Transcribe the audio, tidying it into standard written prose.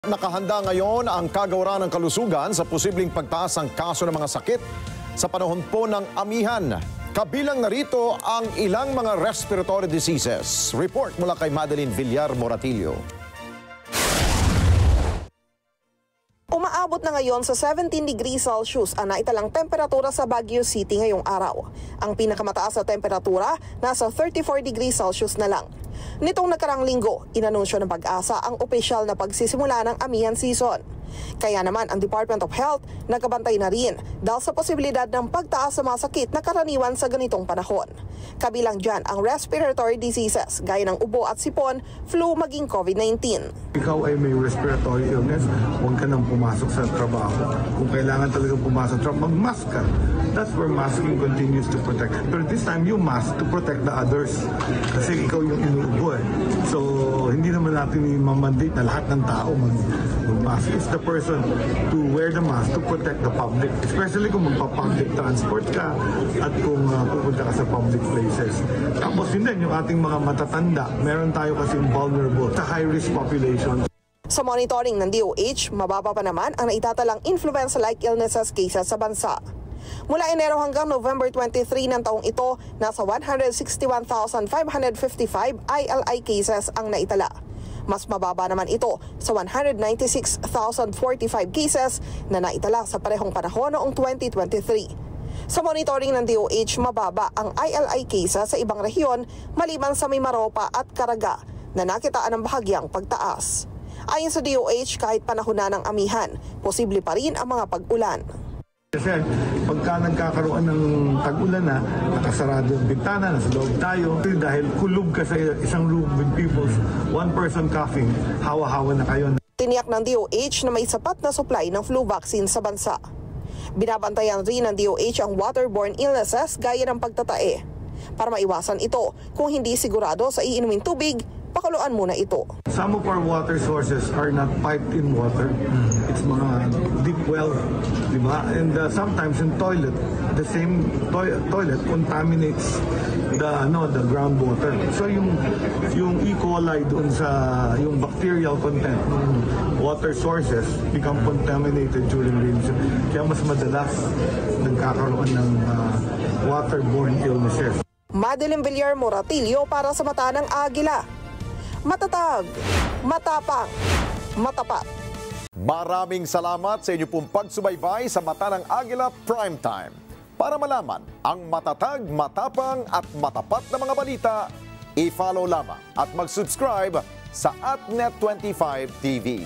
Nakahanda ngayon ang Kagawaran ng Kalusugan sa posibleng pagtaas ng kaso ng mga sakit sa panahon po ng amihan. Kabilang narito ang ilang mga respiratory diseases. Report mula kay Madeline Villar Moratillo. Umaabot na ngayon sa 17 degrees Celsius ang naitalang temperatura sa Baguio City ngayong araw. Ang pinakamataas na temperatura nasa 34 degrees Celsius na lang. Nitong nakarang linggo, inanunsyo ng Pag-asa ang opisyal na pagsisimula ng amihan season. Kaya naman ang Department of Health nagkabantay na rin dahil sa posibilidad ng pagtaas sa mga sakit na karaniwan sa ganitong panahon. Kabilang dyan ang respiratory diseases gaya ng ubo at sipon, flu maging COVID-19. Ikaw ay may respiratory illness, huwag ka nang pumasok sa trabaho. Kung kailangan talaga pumasok sa trabaho, mag-mask ka. That's where masking continues to protect. But this time, you mask to protect the others. Kasi ikaw yung inuubo eh. So, hindi naman natin i-mandate na lahat ng tao mag-mask. It's the person to wear the mask to protect the public. Especially kung magpa-public transport ka at kung pupunta ka sa public places. Tapos yun din, yung ating mga matatanda, meron tayo kasing vulnerable sa high-risk population. Sa monitoring ng DOH, mababa pa naman ang naitatalang influenza-like illnesses cases sa bansa. Mula Enero hanggang November 23 ng taong ito, nasa 161,555 ILI cases ang naitala. Mas mababa naman ito sa 196,045 cases na naitala sa parehong panahon noong 2023. Sa monitoring ng DOH, mababa ang ILI cases sa ibang rehiyon maliban sa Mimaropa at Caraga na nakitaan ng bahagyang pagtaas. Ayon sa DOH, kahit panahon na ng amihan, posible pa rin ang mga pag-ulan. Kasi pagka nagkakaroon ng tag-ulan na, nakasarado yung bintana, nasa loob tayo. Dahil kulog ka sa isang room with people, one person coughing, hawa-hawa na kayo. Tiniyak ng DOH na may sapat na supply ng flu vaccine sa bansa. Binabantayan rin ng DOH ang waterborne illnesses gaya ng pagtatae. Para maiwasan ito, kung hindi sigurado sa iinuming tubig, pakuluan muna ito. Some of our water sources are not piped in water. It's mga deep well, di ba? And sometimes in toilet, the same toilet contaminates the groundwater. So yung E. coli doon sa yung bacterial content ng water sources become contaminated during rain. Kaya mas madalas nagkakaroon ng waterborne illnesses. Madeline Villar Moratillo para sa Mata ng Agila. Matatag, matapang, matapat. Maraming salamat sa inyo pong pagsubaybay sa Mata ng Agila Primetime. Para malaman ang matatag, matapang at matapat na mga balita, i-follow lamang at mag-subscribe sa @Net25 TV.